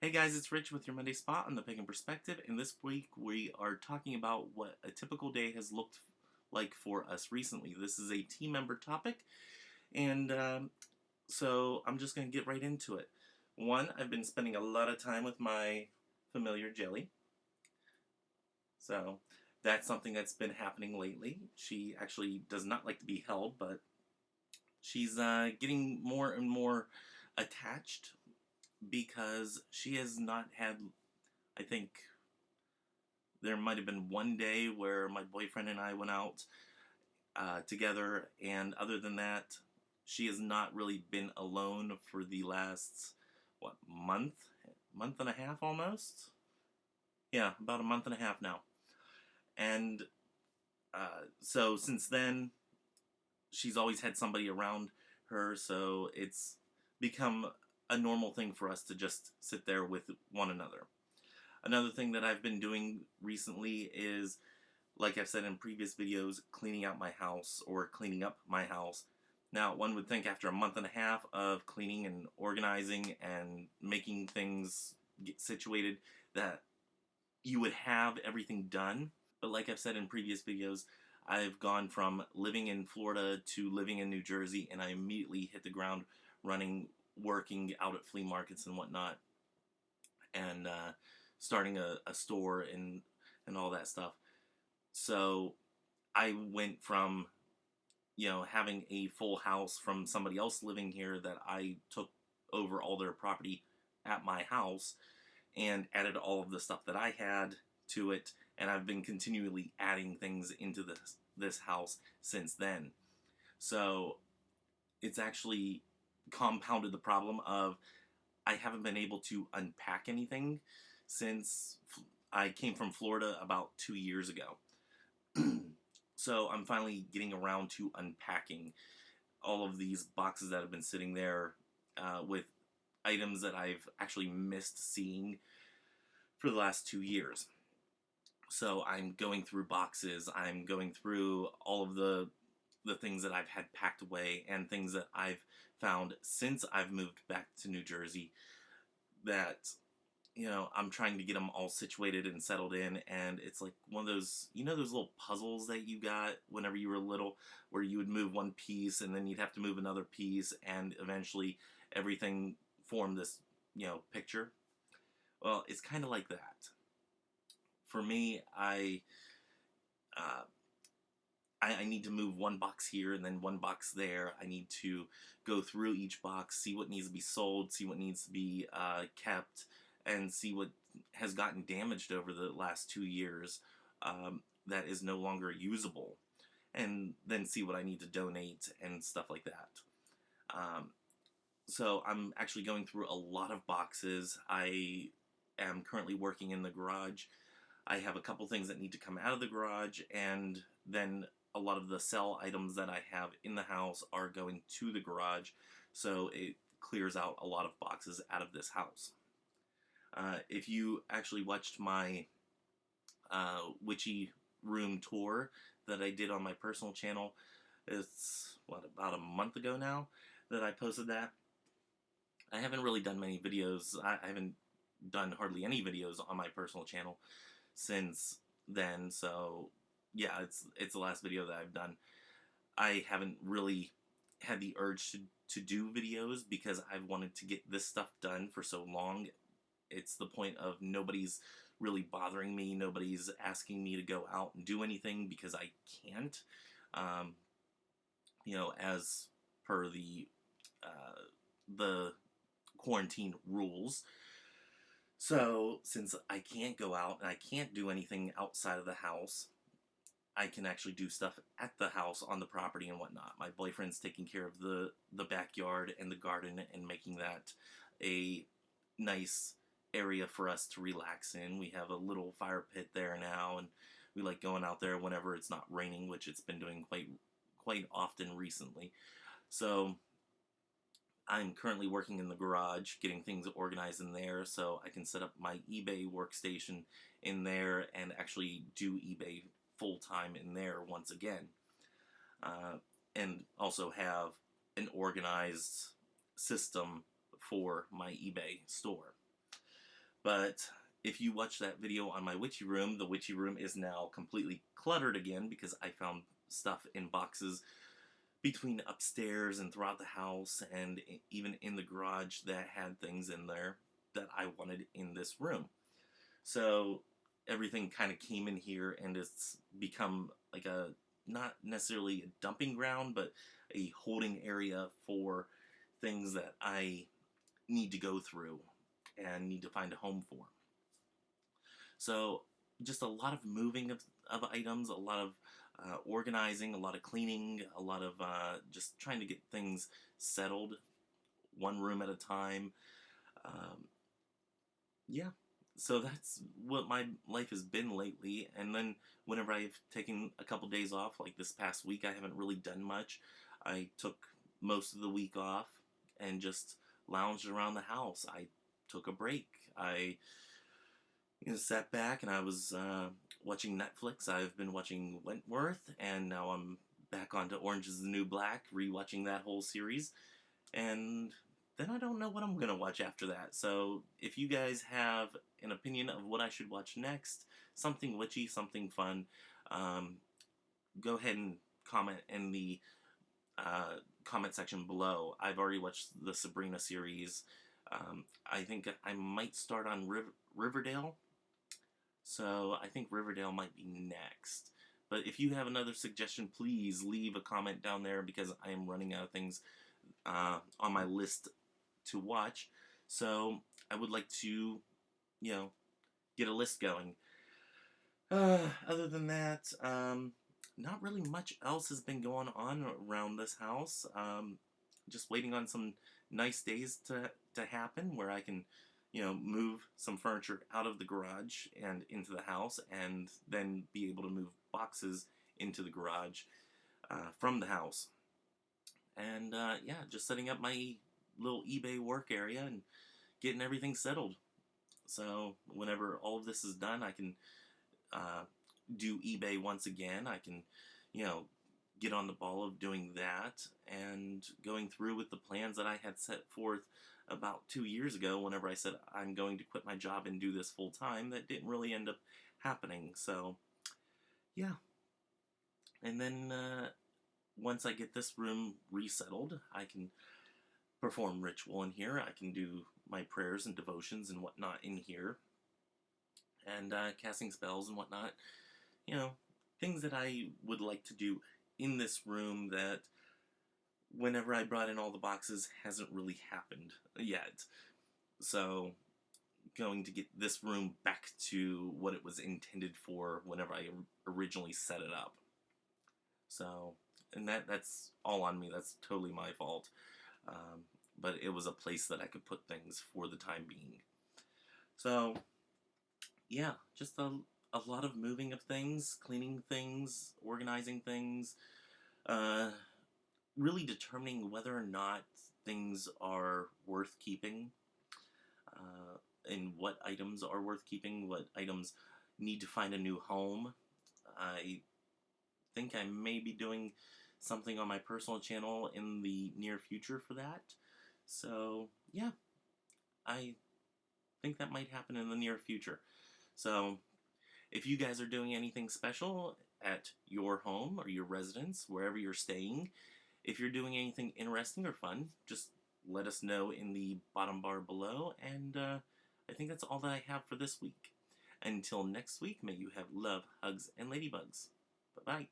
Hey guys, it's Rich with your Monday Spot on the Pagan Perspective, and this week we are talking about what a typical day has looked like for us recently. This is a team member topic, and so I'm just going to get right into it. One, I've been spending a lot of time with my familiar Jelly, so that's something that's been happening lately. She actually does not like to be held, but she's getting more and more attached because she has not had, I think, there might have been one day where my boyfriend and I went out together, and other than that, she has not really been alone for the last, month and a half almost? Yeah, about a month and a half now. And so since then, she's always had somebody around her, so it's become a normal thing for us to just sit there with one another. Another thing that I've been doing recently is, like I've said in previous videos, cleaning out my house or cleaning up my house. Now, one would think after a month and a half of cleaning and organizing and making things get situated that you would have everything done. But like I've said in previous videos, I've gone from living in Florida to living in New Jersey, and I immediately hit the ground running, working out at flea markets and whatnot, and starting a store and all that stuff. So I went from, having a full house from somebody else living here that I took over all their property at my house and added all of the stuff that I had to it, and I've been continually adding things into this house since then. So it's actually compounded the problem of I haven't been able to unpack anything since I came from Florida about 2 years ago. So I'm finally getting around to unpacking all of these boxes that have been sitting there with items that I've actually missed seeing for the last 2 years. So I'm going through boxes, I'm going through all of the things that I've had packed away and things that I've found since I've moved back to New Jersey that, I'm trying to get them all situated and settled in, and it's like one of those, those little puzzles that you got whenever you were little, where you would move one piece and then you'd have to move another piece, and eventually everything formed this, picture. Well, it's kind of like that. For me, uh, I need to move one box here and then one box there. I need to go through each box, see what needs to be sold, see what needs to be kept, and see what has gotten damaged over the last 2 years that is no longer usable, and then see what I need to donate and stuff like that. Um, so I'm actually going through a lot of boxes. I am currently working in the garage. I have a couple things that need to come out of the garage, and then a lot of the sell items that I have in the house are going to the garage, so it clears out a lot of boxes out of this house. If you actually watched my witchy room tour that I did on my personal channel, it's, about a month ago now that I posted that. I haven't really done many videos. I haven't done hardly any videos on my personal channel since then, so yeah, it's the last video that I've done. I haven't really had the urge to do videos because I've wanted to get this stuff done for so long. It's the point of nobody's really bothering me, nobody's asking me to go out and do anything because I can't, as per the quarantine rules. So, since I can't go out and I can't do anything outside of the house, I can actually do stuff at the house on the property and whatnot. My boyfriend's taking care of the backyard and the garden and making that a nice area for us to relax in. We have a little fire pit there now, and we like going out there whenever it's not raining, which it's been doing quite often recently. So I'm currently working in the garage, getting things organized in there so I can set up my eBay workstation in there and actually do eBay full-time in there once again. And also have an organized system for my eBay store. But if you watch that video on my witchy room, the witchy room is now completely cluttered again because I found stuff in boxes between upstairs and throughout the house and even in the garage that had things in there that I wanted in this room. So everything kind of came in here and it's become like a, not necessarily a dumping ground, but a holding area for things that I need to go through and need to find a home for. So just a lot of moving of items, a lot of organizing, a lot of cleaning, a lot of just trying to get things settled one room at a time. Um, yeah, so that's what my life has been lately. And then whenever I've taken a couple days off, like this past week, I haven't really done much. I took most of the week off and just lounged around the house. I took a break. I sat back and I was watching Netflix. I've been watching Wentworth, and now I'm back onto Orange is the New Black, rewatching that whole series. And then I don't know what I'm going to watch after that. So if you guys have an opinion of what I should watch next, something witchy, something fun, go ahead and comment in the comment section below. I've already watched the Sabrina series. I think I might start on Riverdale. So I think Riverdale might be next. But if you have another suggestion, please leave a comment down there because I am running out of things on my list to watch. So I would like to, get a list going. Other than that, not really much else has been going on around this house. Just waiting on some nice days to happen where I can, move some furniture out of the garage and into the house, and then be able to move boxes into the garage from the house. And yeah, just setting up my little eBay work area and getting everything settled. So whenever all of this is done, I can do eBay once again. I can, get on the ball of doing that and going through with the plans that I had set forth about 2 years ago whenever I said I'm going to quit my job and do this full time. That didn't really end up happening. So yeah. And then once I get this room resettled, I can perform ritual in here. I can do my prayers and devotions and whatnot in here, and casting spells and whatnot. Things that I would like to do in this room that whenever I brought in all the boxes hasn't really happened yet. So going to get this room back to what it was intended for whenever I originally set it up. So, and that's all on me. That's totally my fault. But it was a place that I could put things for the time being. So, yeah, just a lot of moving of things, cleaning things, organizing things, really determining whether or not things are worth keeping, and what items are worth keeping, what items need to find a new home. I think I may be doing something on my personal channel in the near future for that. So, yeah, I think that might happen in the near future. So, if you guys are doing anything special at your home or your residence, wherever you're staying, if you're doing anything interesting or fun, just let us know in the bottom bar below. And I think that's all that I have for this week. Until next week, may you have love, hugs, and ladybugs. Bye-bye.